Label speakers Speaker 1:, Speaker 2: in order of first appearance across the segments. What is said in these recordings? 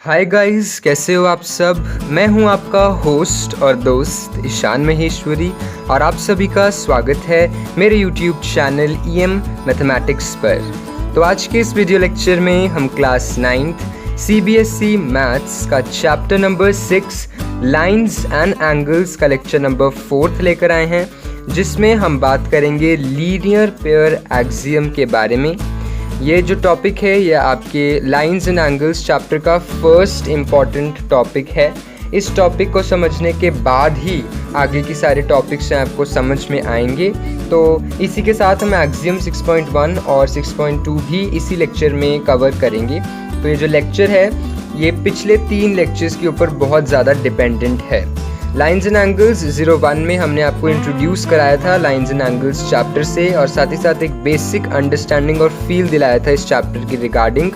Speaker 1: Hi guys, कैसे हो आप सब। मैं हूं आपका होस्ट और दोस्त ईशान महेश्वरी और आप सभी का स्वागत है मेरे यूट्यूब चैनल EM मैथमेटिक्स पर। तो आज के इस वीडियो लेक्चर में हम क्लास 9th CBSE मैथ्स का chapter number 6 lines and angles का लेक्चर नंबर 4 लेकर आए हैं, जिसमें हम बात करेंगे लीनियर पेयर एक्सियम के बारे में। ये जो टॉपिक है ये आपके लाइंस एंड एंगल्स चैप्टर का फर्स्ट इम्पॉर्टेंट टॉपिक है। इस टॉपिक को समझने के बाद ही आगे की सारे टॉपिक्स हैं आपको समझ में आएंगे। तो इसी के साथ हम एक्सियम 6.1 और 6.2 भी इसी लेक्चर में कवर करेंगे। तो ये जो लेक्चर है ये पिछले 3 लेक्चर्स के ऊपर बहुत ज़्यादा डिपेंडेंट है। लाइंस एंड एंगल्स 01 में हमने आपको इंट्रोड्यूस कराया था लाइंस एंड एंगल्स चैप्टर से, और साथ ही साथ एक बेसिक अंडरस्टैंडिंग और फील दिलाया था इस चैप्टर की regarding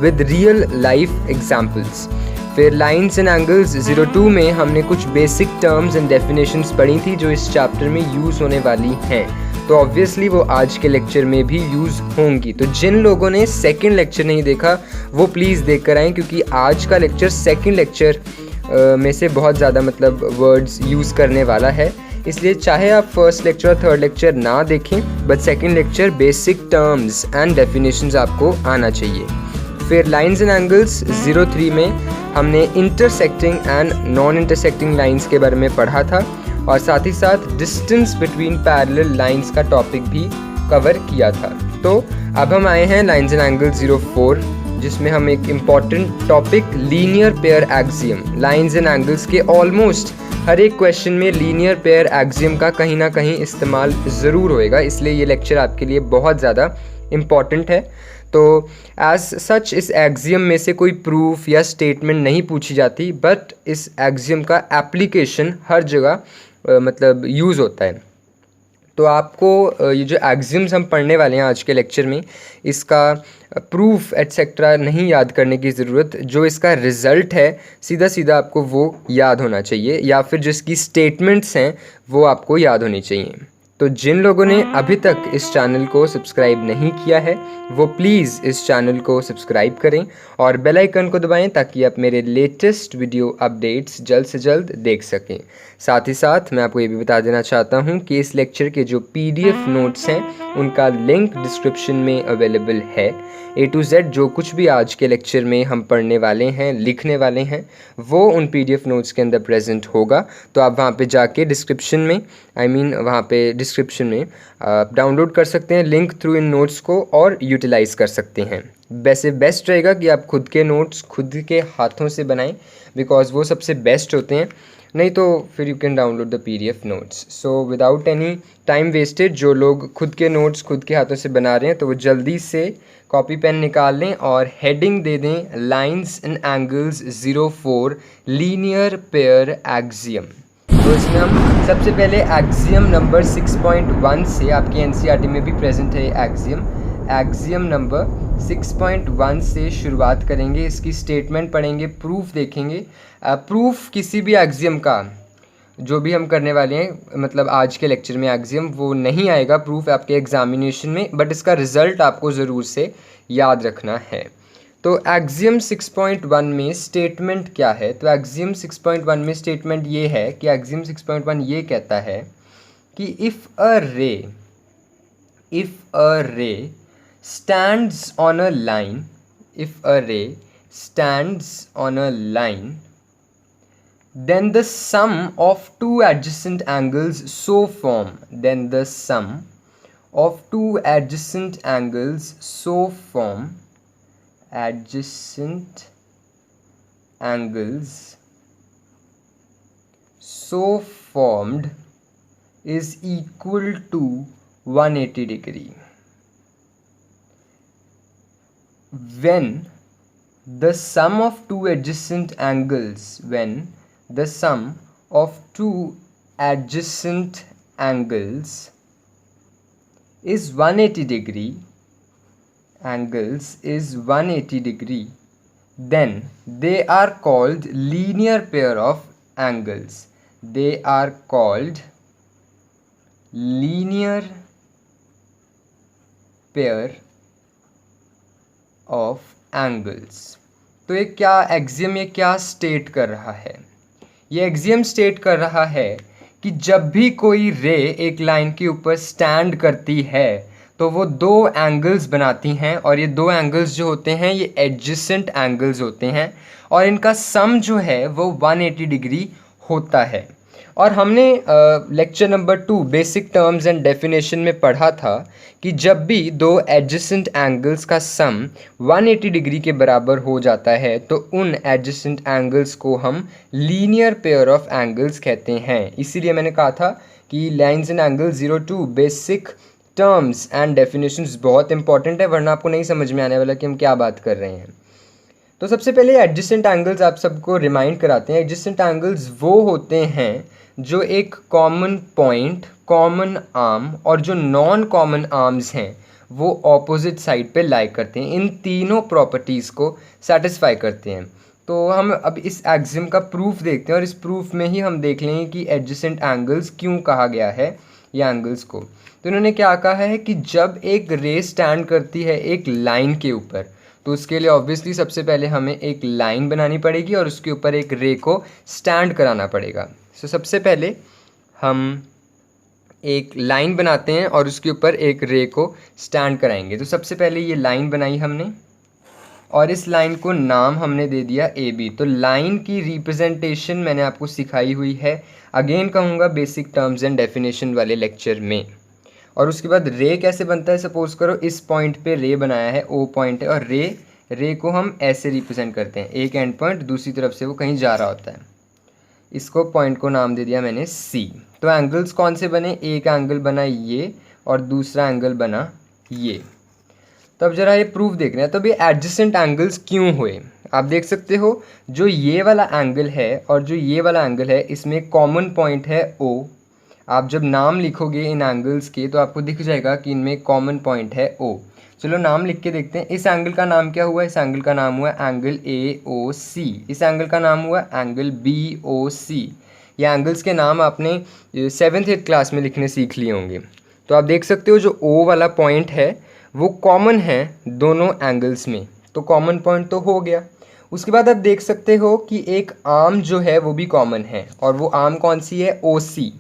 Speaker 1: with real life examples. फिर लाइंस एंड एंगल्स 02 में हमने कुछ बेसिक टर्म्स एंड डेफिनेशंस पढ़ी थी जो इस चैप्टर में यूज़ होने वाली हैं। तो ऑब्वियसली वो आज के लेक्चर में भी यूज़ होंगी। तो जिन लोगों ने सेकेंड लेक्चर नहीं देखा वो प्लीज़ देख कर आएँ, क्योंकि आज का लेक्चर सेकेंड लेक्चर में से बहुत ज़्यादा वर्ड्स यूज़ करने वाला है। इसलिए चाहे आप फर्स्ट लेक्चर और थर्ड लेक्चर ना देखें, but second lecture basic terms and definitions आपको आना चाहिए। फिर लाइंस एंड एंगल्स 03 में हमने intersecting and non intersecting lines के बारे में पढ़ा था, और साथ ही साथ डिस्टेंस बिटवीन पैरेलल लाइंस का टॉपिक भी कवर किया था। तो अब हम आए हैं लाइंस एंड एंगल्स 04, जिसमें हम एक important topic linear pair axiom, lines and angles के ऑलमोस्ट हर एक क्वेश्चन में लीनियर पेयर एक्सियम का कहीं ना कहीं इस्तेमाल ज़रूर होएगा, इसलिए ये लेक्चर आपके लिए बहुत ज़्यादा इम्पॉर्टेंट है। तो एज सच इस एक्सियम में से कोई प्रूफ या स्टेटमेंट नहीं पूछी जाती, बट इस एक्सियम का एप्लीकेशन हर जगह यूज़ होता है। तो आपको ये जो एक्सियम्स हम पढ़ने वाले हैं आज के लेक्चर में, इसका प्रूफ एटसेट्रा नहीं याद करने की ज़रूरत। जो इसका रिज़ल्ट है सीधा सीधा आपको वो याद होना चाहिए, या फिर जिसकी स्टेटमेंट्स हैं वो आपको याद होनी चाहिए। तो जिन लोगों ने अभी तक इस चैनल को सब्सक्राइब नहीं किया है वो प्लीज़ इस चैनल को सब्सक्राइब करें और बेल आइकन को दबाएं, ताकि आप मेरे लेटेस्ट वीडियो अपडेट्स जल्द से जल्द देख सकें। साथ ही साथ मैं आपको ये भी बता देना चाहता हूँ कि इस लेक्चर के जो PDF नोट्स हैं उनका लिंक डिस्क्रिप्शन में अवेलेबल है। A to Z जो कुछ भी आज के लेक्चर में हम पढ़ने वाले हैं, लिखने वाले हैं, वो उन PDF नोट्स के अंदर प्रेजेंट होगा। तो आप वहाँ पे जाके डिस्क्रिप्शन में वहाँ पे डिस्क्रिप्शन में आप डाउनलोड कर सकते हैं लिंक थ्रू इन नोट्स को और यूटिलाइज़ कर सकते हैं। वैसे बेस्ट रहेगा कि आप खुद के नोट्स खुद के हाथों से बनाएं, बिकॉज वो सबसे बेस्ट होते हैं। नहीं तो फिर you can download the PDF notes. So without any time wasted, जो लोग खुद के नोट्स खुद के हाथों से बना रहे हैं तो वो जल्दी से कॉपी पेन निकाल लें और हेडिंग दे दें lines and angles 04 linear pair axiom. तो इसमें हम सबसे पहले एक्सियम नंबर 6.1 से, आपके NCERT में भी प्रेजेंट है एक्सियम नंबर 6.1 से शुरुआत करेंगे। इसकी स्टेटमेंट पढ़ेंगे, प्रूफ देखेंगे। प्रूफ किसी भी एक्सियम का जो भी हम करने वाले हैं आज के लेक्चर में एक्सियम, वो नहीं आएगा प्रूफ आपके एग्जामिनेशन में, बट इसका रिजल्ट आपको ज़रूर से याद रखना है। तो एक्सियम 6.1 में स्टेटमेंट क्या है? तो एक्सियम 6.1 में स्टेटमेंट ये है कि एक्सियम 6.1 ये कहता है कि इफ़ अ रे stands on a line, if a ray stands on a line, then the sum of two adjacent angles so form, then the sum of two adjacent angles so form, adjacent angles so formed is equal to 180 degree. When the sum of two adjacent angles, when the sum of two adjacent angles is 180 degree, then they are called linear pair of angles. They are called linear pair of angles. तो ये क्या axiom, ये क्या state कर रहा है? ये axiom state कर रहा है कि जब भी कोई रे एक लाइन के ऊपर स्टैंड करती है तो वो दो एंगल्स बनाती हैं, और ये दो एंगल्स जो होते हैं ये एडजेसेंट एंगल्स होते हैं, और इनका सम जो है वो 180 डिग्री होता है। और हमने lecture number 2 basic terms and definition में पढ़ा था कि जब भी दो एडजेसेंट एंगल्स का सम 180 डिग्री के बराबर हो जाता है तो उन एडजेसेंट एंगल्स को हम लीनियर पेयर ऑफ एंगल्स कहते हैं। इसीलिए मैंने कहा था कि lines and angles 02 basic terms and definitions बहुत इंपॉर्टेंट है, वरना आपको नहीं समझ में आने वाला कि हम क्या बात कर रहे हैं। तो सबसे पहले एडजेसेंट एंगल्स आप सबको रिमाइंड कराते हैं। एडजेसेंट एंगल्स वो होते हैं जो एक कॉमन पॉइंट, कॉमन आर्म और जो नॉन कॉमन आर्म्स हैं वो ऑपोजिट साइड पे लाई करते हैं। इन तीनों प्रॉपर्टीज़ को सेटिस्फाई करते हैं। तो हम अब इस एक्सियम का प्रूफ देखते हैं, और इस प्रूफ में ही हम देख लेंगे कि एडजेसेंट एंगल्स क्यों कहा गया है ये एंगल्स को। तो इन्होंने क्या कहा है कि जब एक रे स्टैंड करती है एक लाइन के ऊपर, तो उसके लिए ऑब्वियसली सबसे पहले हमें एक लाइन बनानी पड़ेगी और उसके ऊपर एक रे को स्टैंड कराना पड़ेगा। सो सबसे पहले हम एक लाइन बनाते हैं और उसके ऊपर एक रे को स्टैंड कराएंगे। तो सबसे पहले ये लाइन बनाई हमने, और इस लाइन को नाम हमने दे दिया ए बी। तो लाइन की रिप्रेजेंटेशन मैंने आपको सिखाई हुई है, अगेन कहूँगा बेसिक टर्म्स एंड डेफिनेशन वाले लेक्चर में। और उसके बाद रे कैसे बनता है, सपोज करो इस पॉइंट पे रे बनाया है, ओ पॉइंट है, और रे को हम ऐसे रिप्रेजेंट करते हैं, एक एंड पॉइंट दूसरी तरफ से वो कहीं जा रहा होता है। इसको पॉइंट को नाम दे दिया मैंने सी। तो एंगल्स कौन से बने, एक एंगल बना ये और दूसरा एंगल बना ये। तो अब जरा ये प्रूफ देख रहे हैं। तो ये एडजेसेंट एंगल्स क्यों हुए, आप देख सकते हो जो ये वाला एंगल है और जो ये वाला एंगल है इसमें कॉमन पॉइंट है ओ। आप जब नाम लिखोगे इन एंगल्स के तो आपको दिख जाएगा कि इनमें कॉमन पॉइंट है ओ। चलो नाम लिख के देखते हैं। इस एंगल का नाम क्या हुआ, इस एंगल का नाम हुआ एंगल ए ओ सी। इस एंगल का नाम हुआ एंगल बी ओ सी। ये एंगल्स के नाम आपने 7th 8th क्लास में लिखने सीख लिए होंगे। तो आप देख सकते हो जो ओ वाला पॉइंट है वो कॉमन है दोनों एंगल्स में, तो कॉमन पॉइंट तो हो गया। उसके बाद आप देख सकते हो कि एक आर्म जो है वो भी कॉमन है, और वो आर्म कौन सी है, ओ सी।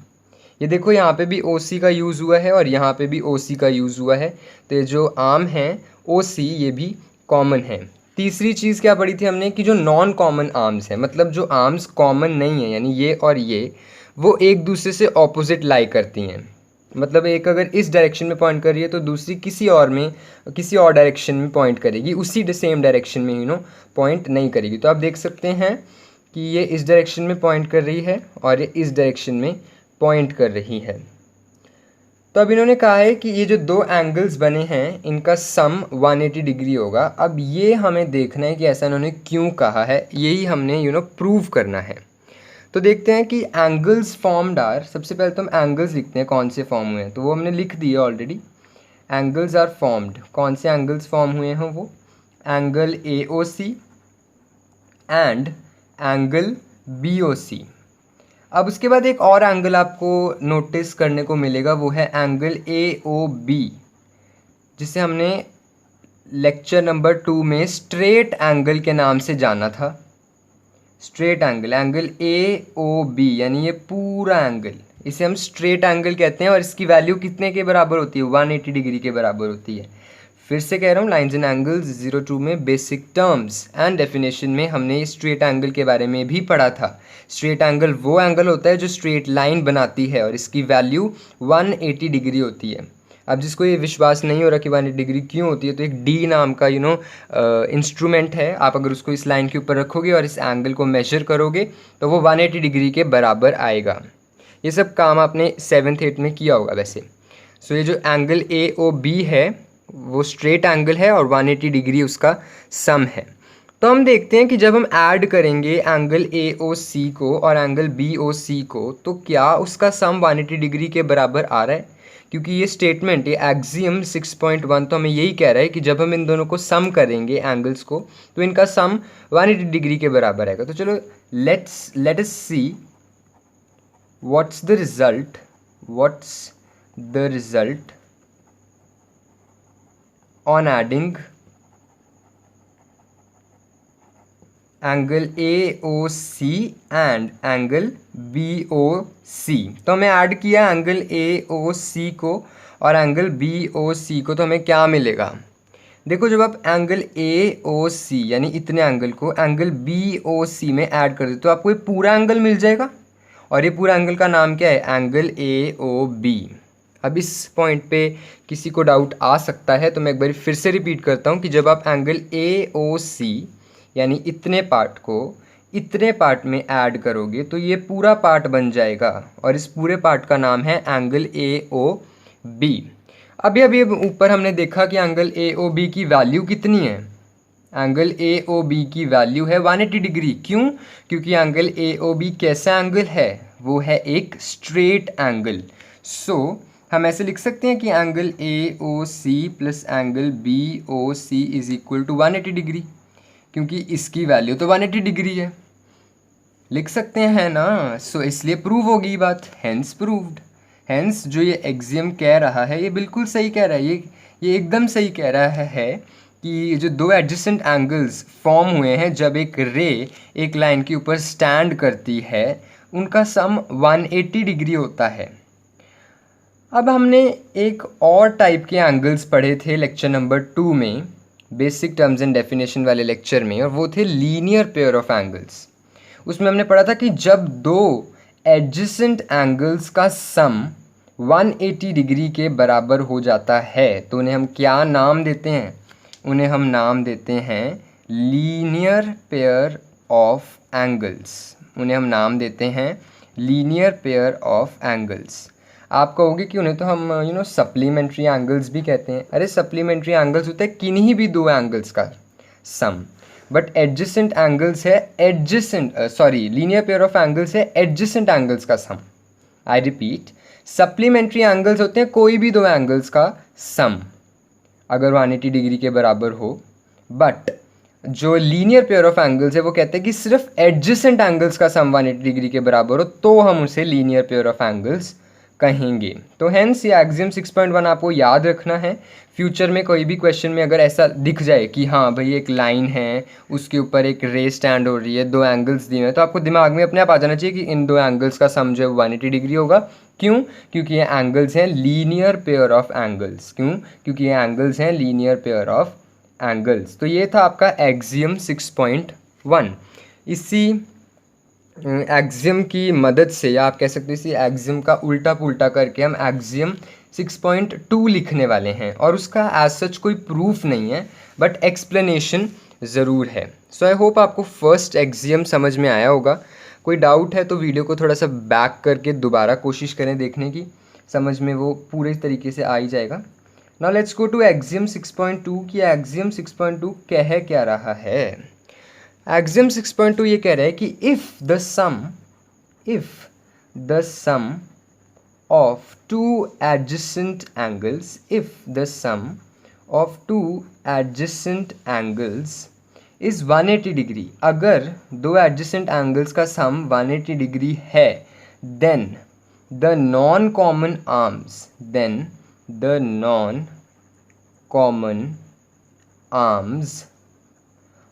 Speaker 1: ये देखो यहाँ पे भी ओ सी का यूज़ हुआ है और यहाँ पे भी ओ सी का यूज़ हुआ है। तो ये जो आर्म है ओ सी ये भी कॉमन है। तीसरी चीज़ क्या पढ़ी थी हमने कि जो नॉन कॉमन आर्म्स हैं, मतलब जो आर्म्स कॉमन नहीं है यानी ये और ये, वो एक दूसरे से ऑपोजिट लाई करती हैं। मतलब एक अगर इस डायरेक्शन में पॉइंट कर रही है तो दूसरी किसी और डायरेक्शन में पॉइंट करेगी, उसी सेम डायरेक्शन में पॉइंट नहीं करेगी। तो आप देख सकते हैं कि ये इस डायरेक्शन में पॉइंट कर रही है और ये इस डायरेक्शन में पॉइंट कर रही है। तो अब इन्होंने कहा है कि ये जो दो एंगल्स बने हैं इनका सम 180 डिग्री होगा। अब ये हमें देखना है कि ऐसा इन्होंने क्यों कहा है, यही हमने प्रूव करना है। तो देखते हैं कि एंगल्स फॉर्म्ड आर, सबसे पहले तो हम एंगल्स लिखते हैं कौन से फॉर्म हुए हैं, तो वो हमने लिख दिए ऑलरेडी। एंगल्स आर फॉर्म्ड, कौन से एंगल्स फॉर्म हुए हैं वो, angle A O C and angle B O C. अब उसके बाद एक और एंगल आपको नोटिस करने को मिलेगा, वो है एंगल ए ओ बी, जिसे हमने लेक्चर नंबर 2 में स्ट्रेट एंगल के नाम से जाना था। Straight angle, angle A O B यानी ये पूरा एंगल, इसे हम स्ट्रेट एंगल कहते हैं, और इसकी वैल्यू कितने के बराबर होती है, 180 डिग्री के बराबर होती है। फिर से कह रहा हूँ, लाइन्स एंड एंगल्स 02 में बेसिक टर्म्स एंड डेफिनेशन में हमने स्ट्रेट एंगल के बारे में भी पढ़ा था। स्ट्रेट एंगल वो एंगल होता है जो स्ट्रेट लाइन बनाती है और इसकी वैल्यू 180 डिग्री होती है। अब जिसको ये विश्वास नहीं हो रहा कि 180 डिग्री क्यों होती है, तो एक डी नाम का इंस्ट्रूमेंट है, आप अगर उसको इस लाइन के ऊपर रखोगे और इस एंगल को मेजर करोगे तो वो 180 डिग्री के बराबर आएगा। ये सब काम आपने 7th 8th में किया होगा वैसे। सो ये जो एंगल ए ओ बी है वो स्ट्रेट एंगल है और 180 डिग्री उसका सम है। तो हम देखते हैं कि जब हम ऐड करेंगे एंगल ए ओ सी को और एंगल बी ओ सी को तो क्या उसका सम 180 डिग्री के बराबर आ रहा है, क्योंकि ये स्टेटमेंट, ये एक्सियम 6.1 तो हमें यही कह रहा है कि जब हम इन दोनों को सम करेंगे एंगल्स को तो इनका सम 180 डिग्री के बराबर आएगा। तो चलो let us see what's the result on adding angle AOC and angle BOC। तो हमें ऐड किया एंगल AOC को और एंगल BOC को, तो हमें क्या मिलेगा? देखो, जब आप एंगल AOC यानी इतने एंगल को एंगल BOC में ऐड कर दो तो आपको ये पूरा एंगल मिल जाएगा, और ये पूरा एंगल का नाम क्या है? Angle AOB। अब इस पॉइंट पे किसी को डाउट आ सकता है, तो मैं एक बार फिर से रिपीट करता हूँ कि जब आप एंगल AOC यानी इतने पार्ट को इतने पार्ट में ऐड करोगे तो ये पूरा पार्ट बन जाएगा, और इस पूरे पार्ट का नाम है एंगल AOB। अभी ऊपर हमने देखा कि एंगल AOB की वैल्यू कितनी है? एंगल AOB की वैल्यू है 180 डिग्री। क्यों? क्योंकि एंगल AOB कैसा एंगल है? वो है एक स्ट्रेट एंगल। सो हम ऐसे लिख सकते हैं कि angle AOC plus angle BOC is equal to 180 degree, क्योंकि इसकी वैल्यू तो 180 डिग्री है। लिख सकते हैं ना? सो इसलिए प्रूव होगी बात, हेंस प्रूव्ड। हेंस जो ये एक्सियम कह रहा है ये बिल्कुल सही कह रहा है, ये एकदम सही कह रहा है कि जो दो एडजेसेंट एंगल्स फॉर्म हुए हैं जब एक रे एक लाइन के ऊपर स्टैंड करती है, उनका सम 180 डिग्री होता है। अब हमने एक और टाइप के एंगल्स पढ़े थे लेक्चर नंबर 2 में, बेसिक टर्म्स एंड डेफिनेशन वाले लेक्चर में, और वो थे लीनियर पेयर ऑफ एंगल्स। उसमें हमने पढ़ा था कि जब दो एडजेसेंट एंगल्स का सम 180 डिग्री के बराबर हो जाता है तो उन्हें हम क्या नाम देते हैं? उन्हें हम नाम देते हैं लीनियर पेयर ऑफ एंगल्स। उन्हें हम नाम देते हैं लीनियर पेयर ऑफ एंगल्स। आप कहोगे कि उन्हें तो हम सप्लीमेंट्री एंगल्स भी कहते हैं। अरे सप्लीमेंट्री एंगल्स होते हैं किन्हीं भी दो एंगल्स का सम, बट एडजेसेंट एंगल्स है लीनियर पेयर ऑफ एंगल्स है एडजेसेंट एंगल्स का सम। आई रिपीट, सप्लीमेंट्री एंगल्स होते हैं कोई भी दो एंगल्स का सम अगर 180 डिग्री के बराबर हो, बट जो लीनियर पेयर ऑफ एंगल्स है वो कहते हैं कि सिर्फ एडजेसेंट एंगल्स का सम 180 डिग्री के बराबर हो तो हम उसे लीनियर पेयर ऑफ एंगल्स कहेंगे। तो हेंस ये एक्सियम 6.1 आपको याद रखना है। फ्यूचर में कोई भी क्वेश्चन में अगर ऐसा दिख जाए कि हाँ भाई एक लाइन है, उसके ऊपर एक रे स्टैंड हो रही है, दो एंगल्स दिए हैं, तो आपको दिमाग में अपने आप आ जाना चाहिए कि इन दो एंगल्स का सम जो है 180 डिग्री होगा। क्यों? क्योंकि ये एंगल्स हैं लीनियर पेयर ऑफ एंगल्स। क्यों? क्योंकि ये एंगल्स हैं लीनियर पेयर ऑफ एंगल्स। तो ये था आपका एक्सियम 6.1। इसी एक्सियम की मदद से, या आप कह सकते हैं इसी एक्सियम का उल्टा पुल्टा करके हम एक्सियम 6.2 लिखने वाले हैं, और उसका एज सच कोई प्रूफ नहीं है बट एक्सप्लेनेशन ज़रूर है। सो आई होप आपको फर्स्ट एक्सियम समझ में आया होगा। कोई डाउट है तो वीडियो को थोड़ा सा बैक करके दोबारा कोशिश करें देखने की, समझ में वो पूरे तरीके से आ ही जाएगा। Now let's go to axiom 6.2 कि एक्सियम 6.2 कह क्या रहा है। एक्सियम 6.2 ये कह रहा है कि if the sum of two adjacent angles is 180 degree, अगर दो एडजेसेंट एंगल्स का सम 180 डिग्री है, then the non common arms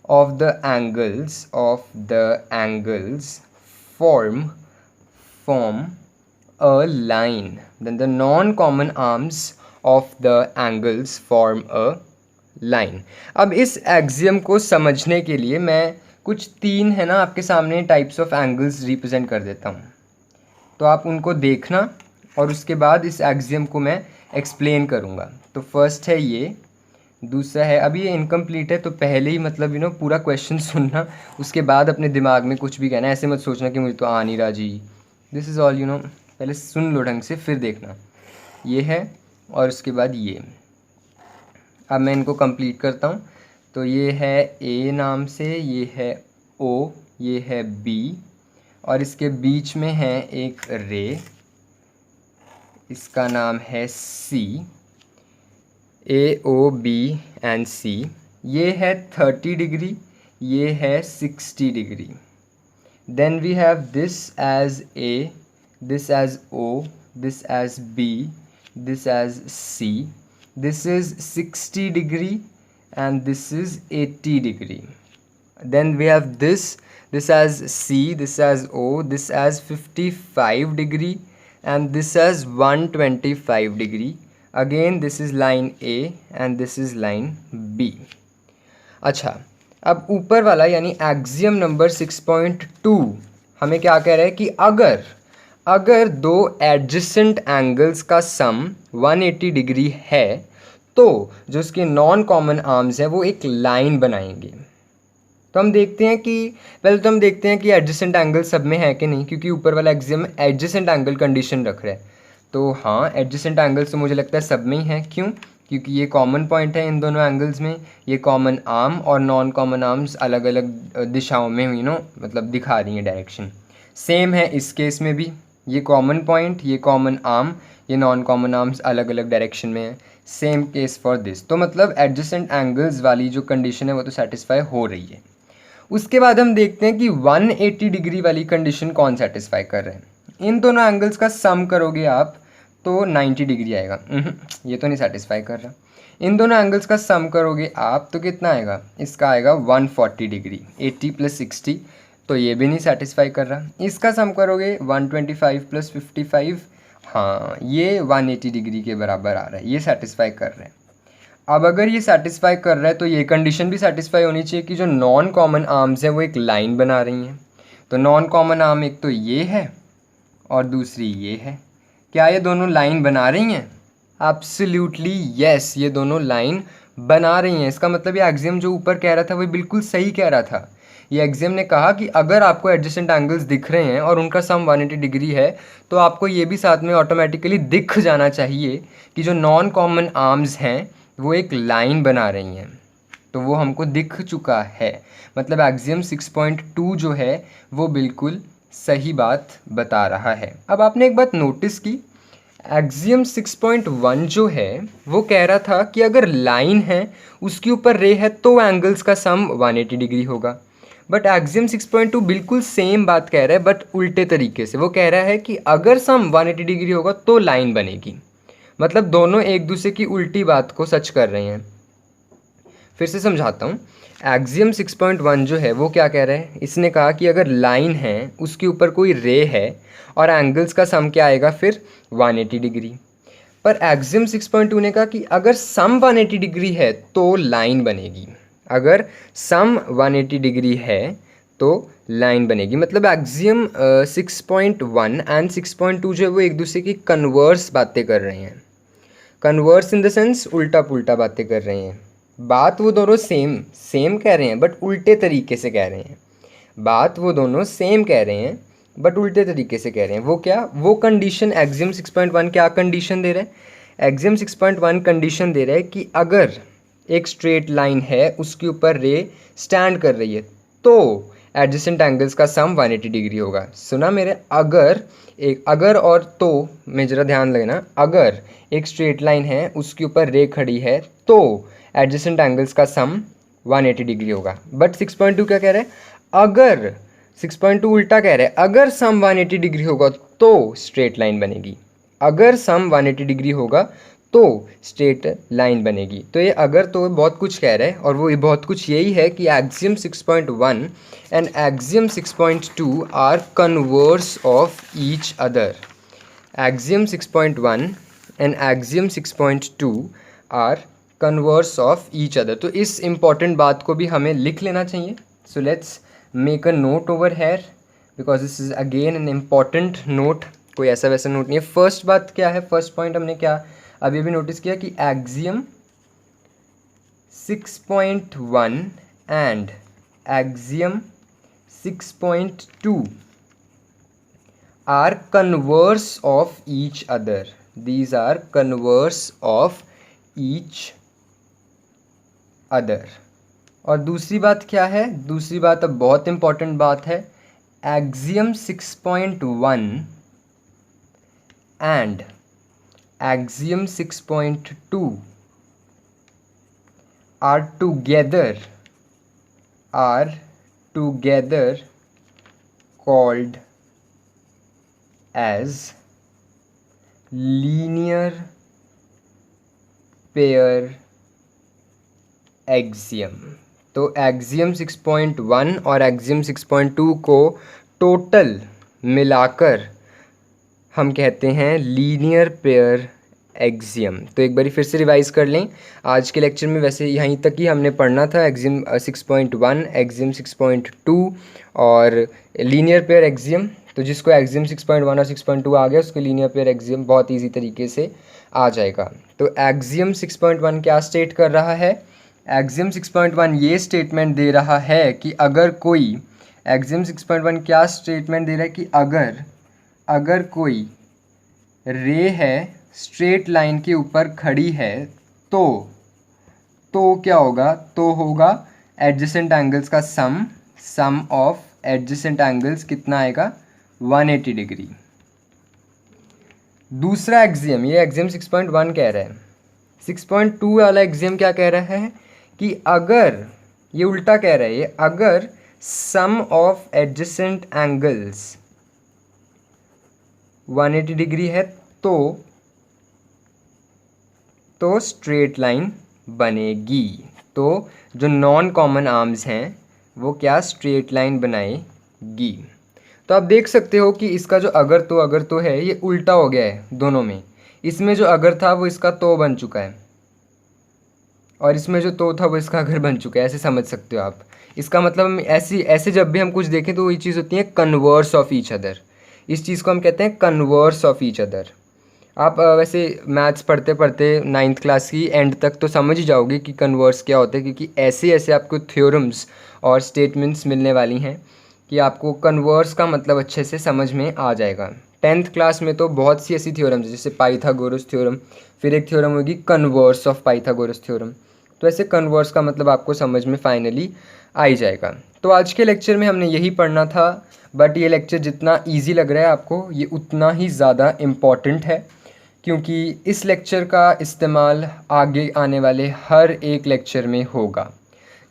Speaker 1: of the angles form a line. Then the non-common arms of the angles form a line. अब इस axiom को समझने के लिए मैं कुछ तीन है ना आपके सामने टाइप्स ऑफ एंगल्स रिप्रेजेंट कर देता हूँ, तो आप उनको देखना और उसके बाद इस एक्सियम को मैं एक्सप्लेन करूँगा। तो फर्स्ट है ये, दूसरा है, अभी ये इनकम्प्लीट है तो पहले ही मतलब पूरा क्वेश्चन सुनना, उसके बाद अपने दिमाग में कुछ भी कहना। ऐसे मत सोचना कि मुझे तो आ नहीं रहा जी, दिस इज़ ऑल पहले सुन लो ढंग से फिर देखना। ये है और उसके बाद ये। अब मैं इनको कंप्लीट करता हूँ। तो ये है ए नाम से, ये है ओ, ये है बी, और इसके बीच में है एक रे, इसका नाम है सी, AOB एंड C। ये है 30 डिग्री, ये है 60 degree. Then we have this as A, this as O, this as B, this as C। This is 60 degree and this is 80 degree. then we have this as C, this as O, this as 55 degree, and this as 125 degree. Again this is line A and this is line B. अच्छा, अब ऊपर वाला यानी axiom number 6.2 हमें क्या कह रहा है कि अगर दो एडजेसेंट एंगल्स का सम 180 डिग्री है तो जो उसके नॉन कॉमन आर्म्स हैं वो एक लाइन बनाएंगे। तो हम देखते हैं कि पहले तो हम देखते हैं कि एडजेसेंट एंगल सब में है कि नहीं, क्योंकि ऊपर वाला एक्सियम एडजेसेंट एंगल कंडीशन रख रहा है। तो हाँ, एडजेसेंट एंगल्स तो मुझे लगता है सब में ही है। क्यों? क्योंकि ये कॉमन पॉइंट है इन दोनों एंगल्स में। ये कॉमन आर्म और नॉन कॉमन आर्म्स अलग अलग दिशाओं में मतलब दिखा रही हैं डायरेक्शन। सेम है इस केस में भी, ये कॉमन पॉइंट, ये कॉमन आर्म, ये नॉन कॉमन आर्म्स अलग अलग डायरेक्शन में है। Same case for this. तो मतलब एडजेसेंट एंगल्स वाली जो कंडीशन है वो तो सेटिस्फाई हो रही है। उसके बाद हम देखते हैं कि 180 डिग्री वाली कंडीशन कौन सेटिस्फाई कर रहे हैं। इन दोनों एंगल्स का सम करोगे आप तो 90 डिग्री आएगा। ये तो नहीं सेटिस्फाई कर रहा। इन दोनों एंगल्स का सम करोगे आप तो कितना आएगा? इसका आएगा 140 डिग्री। 80 + 60 तो ये भी नहीं सेटिस्फाई कर रहा। इसका सम करोगे 125 + 55, हाँ ये 180 डिग्री के बराबर आ रहा है, ये सेटिस्फाई कर रहे हैं। अब अगर ये सेटिस्फाई कर रहा है तो ये कंडीशन भी सेटिस्फाई होनी चाहिए कि जो नॉन कॉमन आर्म्स हैं वो एक लाइन बना रही हैं। तो नॉन कॉमन आर्म एक तो ये है और दूसरी ये है। क्या ये दोनों लाइन बना रही हैं? एब्सोल्युटली यस, ये दोनों लाइन बना रही हैं। इसका मतलब ये एक्सियम जो ऊपर कह रहा था वो बिल्कुल सही कह रहा था। ये एक्सियम ने कहा कि अगर आपको एडजेसेंट एंगल्स दिख रहे हैं और उनका सम 180 डिग्री है तो आपको ये भी साथ में ऑटोमेटिकली दिख जाना चाहिए कि जो नॉन कॉमन आर्म्स हैं वो एक लाइन बना रही हैं। तो वो हमको दिख चुका है। मतलब एक्सियम 6.2 जो है वो बिल्कुल सही बात बता रहा है। अब आपने एक बात नोटिस की, एक्सियम 6.1 जो है वो कह रहा था कि अगर लाइन है उसके ऊपर रे है तो एंगल्स का सम 180 डिग्री होगा। बट एक्सियम 6.2 बिल्कुल सेम बात कह रहा है बट उल्टे तरीके से। वो कह रहा है कि अगर सम 180 डिग्री होगा तो लाइन बनेगी। मतलब दोनों एक दूसरे की उल्टी बात को सच कर रहे हैं। फिर से समझाता हूँ। एक्सियम 6.1 जो है वो क्या कह रहा है? इसने कहा कि अगर लाइन है उसके ऊपर कोई रे है और एंगल्स का सम क्या आएगा फिर? 180 डिग्री। पर एक्सियम 6.2 ने कहा कि अगर सम 180 डिग्री है तो लाइन बनेगी। अगर सम 180 डिग्री है तो लाइन बनेगी। मतलब एक्सियम 6.1 एंड 6.2 जो है वो एक दूसरे की कन्वर्स बातें कर रहे हैं। कन्वर्स इन द सेंस उल्टा पुल्टा बातें कर रहे हैं। बात वो दोनों सेम कह रहे हैं बट उल्टे तरीके से कह रहे हैं। बात वो दोनों सेम कह रहे हैं बट उल्टे तरीके से कह रहे हैं। वो क्या? वो कंडीशन एक्सियम 6.1 क्या कंडीशन दे रहा है? एक्सियम 6.1 कंडीशन दे रहा है कि अगर एक स्ट्रेट लाइन है उसके ऊपर रे स्टैंड कर रही है तो एडजेसेंट एंगल्स का सम 180 डिग्री होगा। सुना मेरे? अगर और तो में ज़रा ध्यान लगना। अगर एक स्ट्रेट लाइन है उसके ऊपर रे खड़ी है तो एडजेसेंट एंगल्स का सम 180 डिग्री होगा। बट 6.2 क्या कह रहा है? अगर 6.2 उल्टा कह रहा है, अगर सम 180 डिग्री होगा तो स्ट्रेट लाइन बनेगी। अगर सम 180 डिग्री होगा तो स्ट्रेट लाइन बनेगी। तो ये अगर तो बहुत कुछ कह रहा है और वो ये बहुत कुछ यही है कि axiom 6.1 and axiom 6.2 are converse of each other. Axiom 6.1 and axiom 6.2 are converse of each other. तो इस इम्पॉर्टेंट बात को भी हमें लिख लेना चाहिए। So let's make a note over here because this is again an important note. कोई ऐसा वैसा नोट नहीं है। फर्स्ट बात क्या है? फर्स्ट पॉइंट हमने क्या अभी भी नोटिस किया कि axiom 6.1 and axiom 6.2 are converse of each other. These are converse of each other. और दूसरी बात क्या है? दूसरी बात अब बहुत इंपॉर्टेंट बात है। Axiom 6.1 and axiom 6.2 are together called as linear pair axiom. तो एक्सियम 6.1 और एक्सियम 6.2 को टोटल मिलाकर हम कहते हैं लीनियर पेयर एक्सियम। तो एक बारी फिर से रिवाइज़ कर लें। आज के लेक्चर में वैसे यहीं तक ही हमने पढ़ना था, एक्सियम 6.1, एक्सियम 6.2 और लीनियर पेयर एक्सियम। तो जिसको एक्सियम 6.1 और 6.2 आ गया उसको लीनियर पेयर एक्सियम बहुत ईजी तरीके से आ जाएगा। तो एक्सियम 6.1 क्या स्टेट कर रहा है? एक्सियम 6.1 ये स्टेटमेंट दे रहा है कि अगर कोई, एक्सियम 6.1 क्या स्टेटमेंट दे रहा है कि अगर कोई रे है स्ट्रेट लाइन के ऊपर खड़ी है तो क्या होगा? तो होगा एडजेसेंट एंगल्स का सम ऑफ एडजेसेंट एंगल्स कितना आएगा? 180 डिग्री। दूसरा एक्सियम, ये एक्सियम 6.1 कह रहा है। 6.2 वाला एक्सियम क्या कह रहा है कि अगर, ये उल्टा कह रहा है, ये अगर सम ऑफ एडजेसेंट एंगल्स 180 डिग्री है तो स्ट्रेट लाइन बनेगी। तो जो नॉन कॉमन आर्म्स हैं वो क्या स्ट्रेट लाइन बनाएगी। तो आप देख सकते हो कि इसका जो अगर तो है ये उल्टा हो गया है दोनों में। इसमें जो अगर था वो इसका तो बन चुका है और इसमें जो तो था वो इसका अगर बन चुका है। ऐसे समझ सकते हो आप। इसका मतलब हम ऐसे जब भी हम कुछ देखें तो ये चीज़ होती है कन्वर्स ऑफ ईच अदर। इस चीज़ को हम कहते हैं कन्वर्स ऑफ ईच अदर। आप वैसे मैथ्स पढ़ते पढ़ते 9th क्लास की एंड तक तो समझ ही जाओगे कि कन्वर्स क्या होता है, क्योंकि ऐसे आपको थ्योरम्स और स्टेटमेंट्स मिलने वाली हैं कि आपको कन्वर्स का मतलब अच्छे से समझ में आ जाएगा। 10th क्लास में तो बहुत सी ऐसी थ्योरम्स जैसे पाइथागोरस थ्योरम, फिर एक थ्योरम होगी कन्वर्स ऑफ पाइथागोरस थ्योरम। तो ऐसे कन्वर्स का मतलब आपको समझ में फाइनली आ ही जाएगा। तो आज के लेक्चर में हमने यही पढ़ना था, बट ये लेक्चर जितना ईजी लग रहा है आपको ये उतना ही ज़्यादा इम्पॉर्टेंट है, क्योंकि इस लेक्चर का इस्तेमाल आगे आने वाले हर एक लेक्चर में होगा।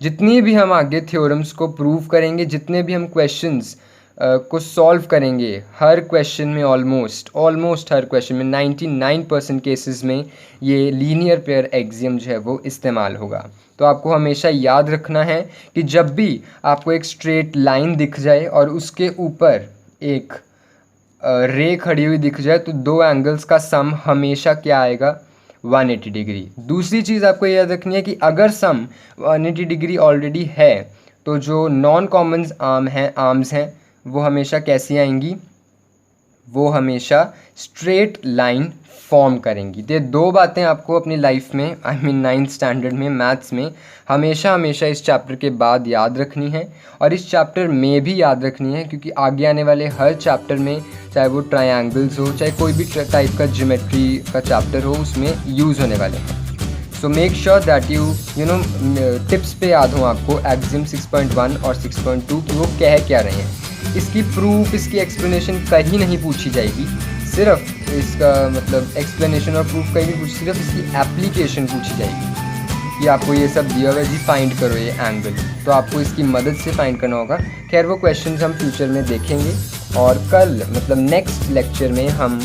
Speaker 1: जितनी भी हम आगे थ्योरम्स को प्रूव करेंगे, जितने भी हम क्वेश्चंस को सॉल्व करेंगे, हर क्वेश्चन में ऑलमोस्ट हर क्वेश्चन में 99% केसेस में ये लीनियर पेयर एक्सियम जो है वो इस्तेमाल होगा। तो आपको हमेशा याद रखना है कि जब भी आपको एक स्ट्रेट लाइन दिख जाए और उसके ऊपर एक रे खड़ी हुई दिख जाए तो दो एंगल्स का सम हमेशा क्या आएगा? 180 डिग्री। दूसरी चीज़ आपको याद रखनी है कि अगर सम 180 डिग्री ऑलरेडी है तो जो नॉन कॉमन आर्म्स हैं वो हमेशा कैसी आएंगी? वो हमेशा स्ट्रेट लाइन फॉर्म करेंगी। तो ये दो बातें आपको अपनी लाइफ में, आई मीन 9th स्टैंडर्ड में मैथ्स में हमेशा इस चैप्टर के बाद याद रखनी है और इस चैप्टर में भी याद रखनी है, क्योंकि आगे आने वाले हर चैप्टर में, चाहे वो ट्रायंगल्स हो, चाहे कोई भी टाइप का ज्योमेट्री का चैप्टर हो, उसमें यूज़ होने वाले हैं। So make sure that you know tips पे याद हो आपको एक्सियम 6.1 और 6.2 कि वो कह क्या रहे हैं। इसकी प्रूफ, इसकी एक्सप्लेनेशन कहीं नहीं पूछी जाएगी, सिर्फ इसका मतलब एक्सप्लेनेशन और प्रूफ कहीं नहीं पूछी, सिर्फ इसकी एप्लीकेशन पूछी जाएगी कि आपको ये सब दिया हुआ है जी, फाइंड करो ये एंगल। तो आपको इसकी मदद से फाइंड करना होगा। खैर वो क्वेश्चंस हम फ्यूचर में देखेंगे और कल मतलब नेक्स्ट लेक्चर में हम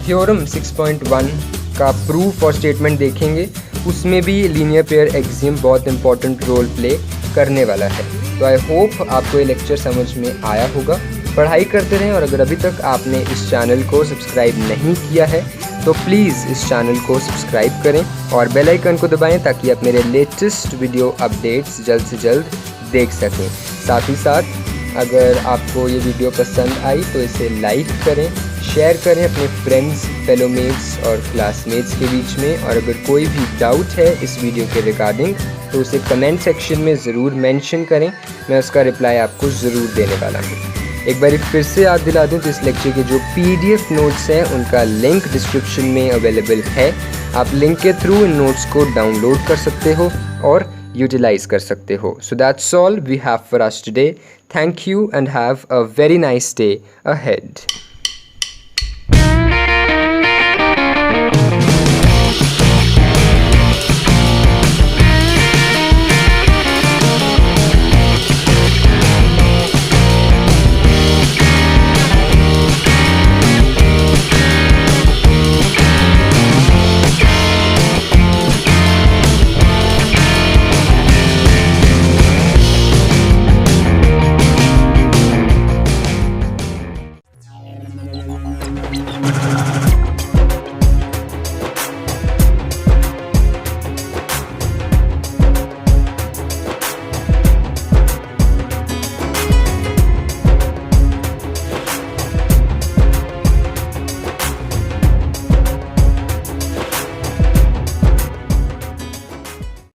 Speaker 1: थ्योरम 6.1 का प्रूफ और स्टेटमेंट देखेंगे। उसमें भी लीनियर पेयर एक्सियम बहुत इंपॉर्टेंट रोल प्ले करने वाला है। तो आई होप आपको ये लेक्चर समझ में आया होगा। पढ़ाई करते रहें और अगर अभी तक आपने इस चैनल को सब्सक्राइब नहीं किया है तो प्लीज़ इस चैनल को सब्सक्राइब करें और बेल आइकन को दबाएं ताकि आप मेरे लेटेस्ट वीडियो अपडेट्स जल्द से जल्द देख सकें। साथ ही साथ अगर आपको ये वीडियो पसंद आई तो इसे लाइक करें, शेयर करें अपने फ्रेंड्स, फेलोमेट्स और क्लासमेट्स के बीच में। और अगर कोई भी डाउट है इस वीडियो के रिगार्डिंग तो उसे कमेंट सेक्शन में ज़रूर मेंशन करें, मैं उसका रिप्लाई आपको ज़रूर देने वाला हूँ। एक बार फिर से याद दिला दूँ तो इस लेक्चर के जो PDF नोट्स हैं उनका लिंक डिस्क्रिप्शन में अवेलेबल है। आप लिंक के थ्रू इन नोट्स को डाउनलोड कर सकते हो और यूटिलाइज कर सकते हो। So that's all we have for us today. Thank you and have a very nice day ahead.